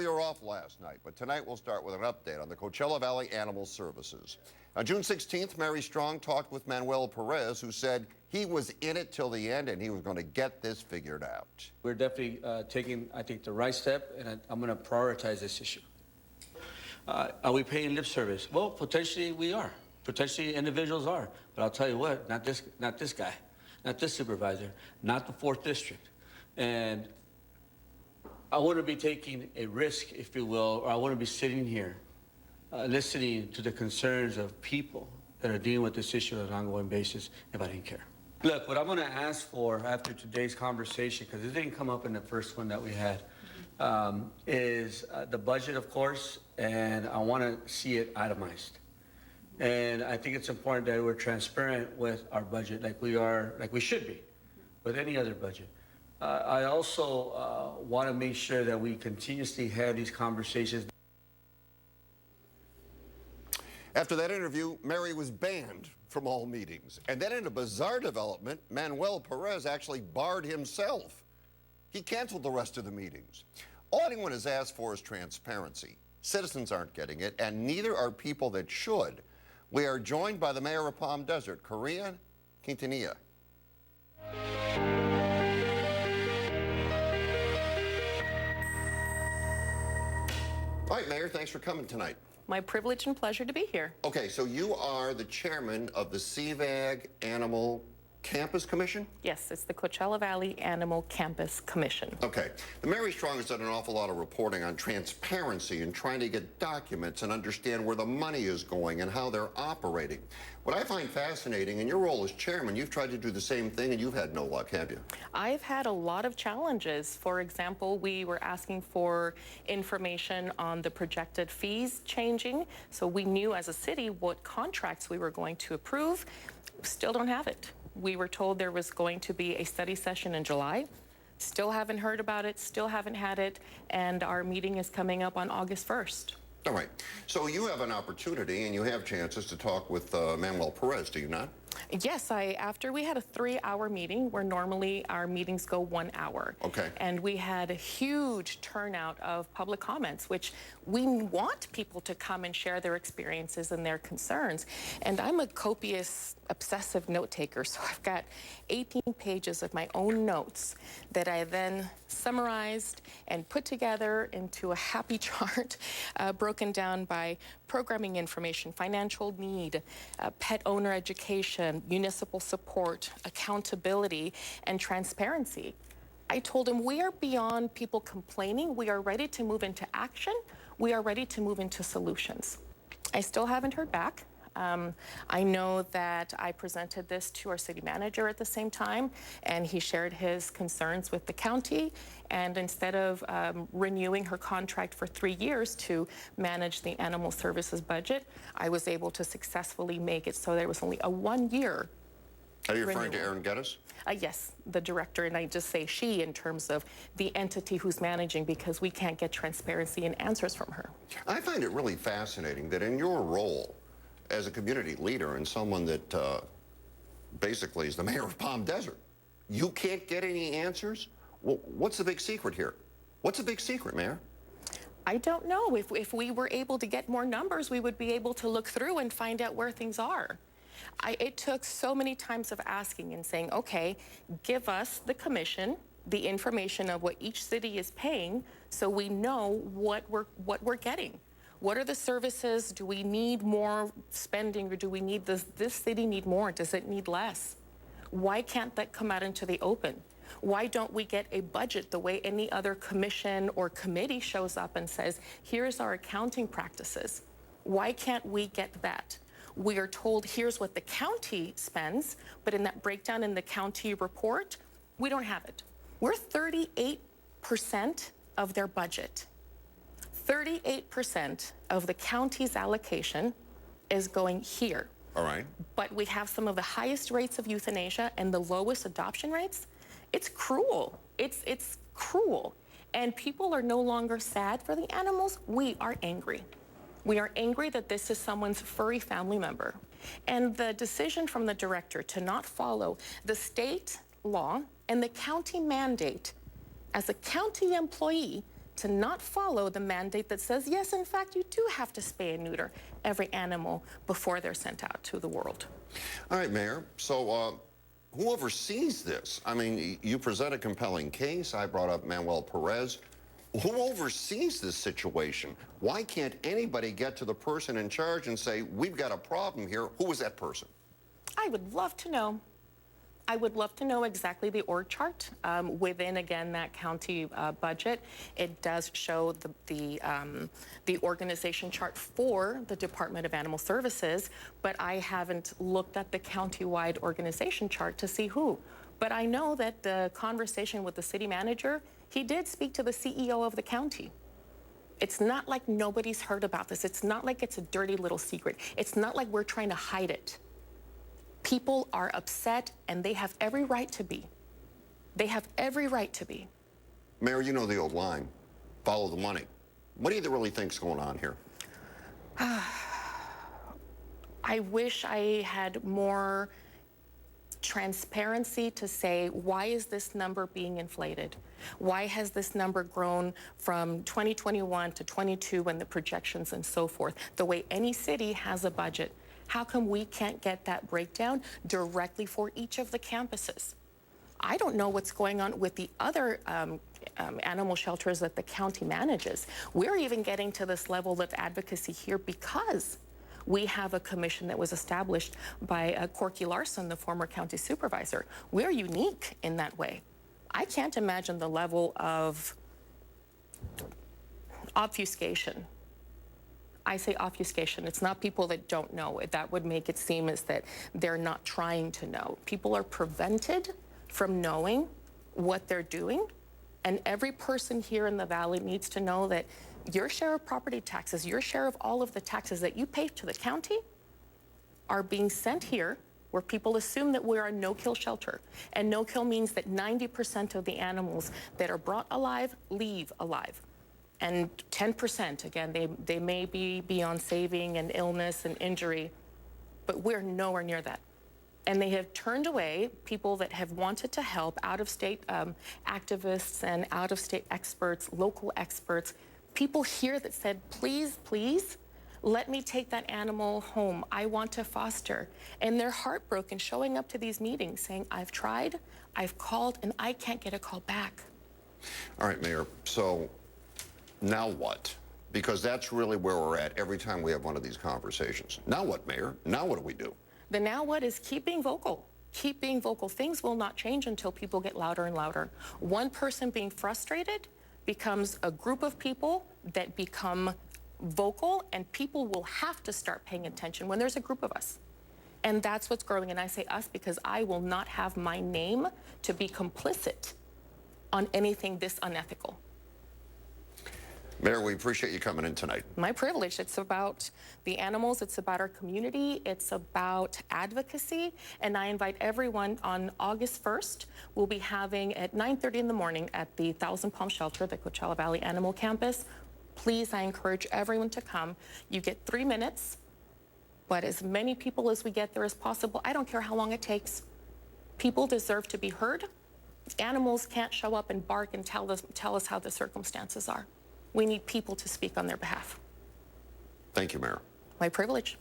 we were off last night, but tonight we'll start with an update on the Coachella Valley Animal Services. On June 16th, Mary Strong talked with Manuel Perez, who said he was in it till the end and he was going to get this figured out. We're definitely taking, I think, the right step, and I'm going to prioritize this issue. Are we paying lip service? Well, potentially we are. Potentially individuals are. But I'll tell you what, not this guy, not this supervisor, not the 4th District. And I wouldn't be taking a risk, if you will, or I wouldn't be sitting here listening to the concerns of people that are dealing with this issue on an ongoing basis if I didn't care. Look, what I'm going to ask for after today's conversation, because it didn't come up in the first one that we had, is the budget, of course, and I want to see it itemized. And I think it's important that we're transparent with our budget like we should be with any other budget. I also want to make sure that we continuously have these conversations. After that interview, Mary was banned from all meetings. And then in a bizarre development, Manuel Perez actually barred himself. He canceled the rest of the meetings. All anyone has asked for is transparency. Citizens aren't getting it, and neither are people that should. We are joined by the mayor of Palm Desert, Quintanilla. All right, Mayor, thanks for coming tonight. My privilege and pleasure to be here. Okay, so you are the chairman of the CVAG Animal Campus Commission? Yes, it's the Coachella Valley Animal Campus Commission. Okay. The Mary Strong has done an awful lot of reporting on transparency and trying to get documents and understand where the money is going and how they're operating. What I find fascinating, in your role as chairman, you've tried to do the same thing and you've had no luck, have you? I've had a lot of challenges. For example, we were asking for information on the projected fees changing, so we knew as a city what contracts we were going to approve. Still don't have it. We were told there was going to be a study session in July. Still haven't heard about it, still haven't had it, and our meeting is coming up on August 1st. All right. So you have an opportunity and you have chances to talk with Manuel Perez, do you not? Yes, after we had a 3-hour meeting, where normally our meetings go 1 hour. Okay. And we had a huge turnout of public comments, which we want people to come and share their experiences and their concerns. And I'm a copious, obsessive note taker, so I've got 18 pages of my own notes that I then summarized and put together into a happy chart, broken down by programming information, financial need, pet owner education, municipal support, accountability, and transparency. I told him we are beyond people complaining. We are ready to move into action. We are ready to move into solutions. I still haven't heard back. I know that I presented this to our city manager at the same time, and he shared his concerns with the county. And instead of renewing her contract for 3 years to manage the animal services budget, I was able to successfully make it so there was only a 1-year. Are you referring to Erin Geddes? Yes, the director, and I just say she in terms of the entity who's managing, because we can't get transparency and answers from her. I find it really fascinating that in your role as a community leader and someone that basically is the mayor of Palm Desert, you can't get any answers? Well, what's the big secret here? What's the big secret, Mayor? I don't know. If we were able to get more numbers, we would be able to look through and find out where things are. It took so many times of asking and saying, okay, give us, the commission, the information of what each city is paying so we know what we're getting. What are the services? Do we need more spending, or do we need this city need more? Does it need less? Why can't that come out into the open? Why don't we get a budget the way any other commission or committee shows up and says, here's our accounting practices? Why can't we get that? We are told here's what the county spends, but in that breakdown in the county report, we don't have it. We're 38% of their budget. 38% of the county's allocation is going here. All right. But we have some of the highest rates of euthanasia and the lowest adoption rates. It's cruel. It's cruel. And people are no longer sad for the animals. We are angry. We are angry that this is someone's furry family member. And the decision from the director to not follow the state law and the county mandate as a county employee to not follow the mandate that says, yes, in fact, you do have to spay and neuter every animal before they're sent out to the world. All right, Mayor. So who oversees this? I mean, you present a compelling case. I brought up Manuel Perez. Who oversees this situation? Why can't anybody get to the person in charge and say, we've got a problem here? Who is that person? I would love to know. I would love to know exactly the org chart within, again, that county budget. It does show the organization chart for the Department of Animal Services, but I haven't looked at the county-wide organization chart to see who. But I know that the conversation with the city manager, he did speak to the CEO of the county. It's not like nobody's heard about this. It's not like it's a dirty little secret. It's not like we're trying to hide it. People are upset, and they have every right to be. They have every right to be. Mayor, you know the old line, follow the money. What do you really think's going on here? I wish I had more transparency to say, why is this number being inflated? Why has this number grown from 2021 to 22 and the projections and so forth? The way any city has a budget. How come we can't get that breakdown directly for each of the campuses? I don't know what's going on with the other animal shelters that the county manages. We're even getting to this level of advocacy here because we have a commission that was established by Corky Larson, the former county supervisor. We're unique in that way. I can't imagine the level of obfuscation. I say obfuscation. It's not people that don't know. That would make it seem as that they're not trying to know. People are prevented from knowing what they're doing, and every person here in the Valley needs to know that your share of property taxes, your share of all of the taxes that you pay to the county are being sent here where people assume that we're a no-kill shelter. And no-kill means that 90% of the animals that are brought alive leave alive. And 10%, again, they may be beyond saving and illness and injury, but we're nowhere near that. And they have turned away people that have wanted to help, out-of-state activists and out-of-state experts, local experts, people here that said, please, please, let me take that animal home. I want to foster. And they're heartbroken showing up to these meetings saying, I've tried, I've called, and I can't get a call back. All right, Mayor, so now what? Because that's really where we're at every time we have one of these conversations. Now what, Mayor? Now what do we do? The now what is keep being vocal. Keep being vocal. Things will not change until people get louder and louder. One person being frustrated becomes a group of people that become vocal, and people will have to start paying attention when there's a group of us. And that's what's growing. And I say us because I will not have my name to be complicit on anything this unethical. Mayor, we appreciate you coming in tonight. My privilege. It's about the animals. It's about our community. It's about advocacy. And I invite everyone on August 1st. We'll be having at 9:30 in the morning at the Thousand Palm Shelter, the Coachella Valley Animal Campus. Please, I encourage everyone to come. You get 3 minutes, but as many people as we get there as possible. I don't care how long it takes. People deserve to be heard. Animals can't show up and bark and tell us how the circumstances are. We need people to speak on their behalf. Thank you, Mayor. My privilege.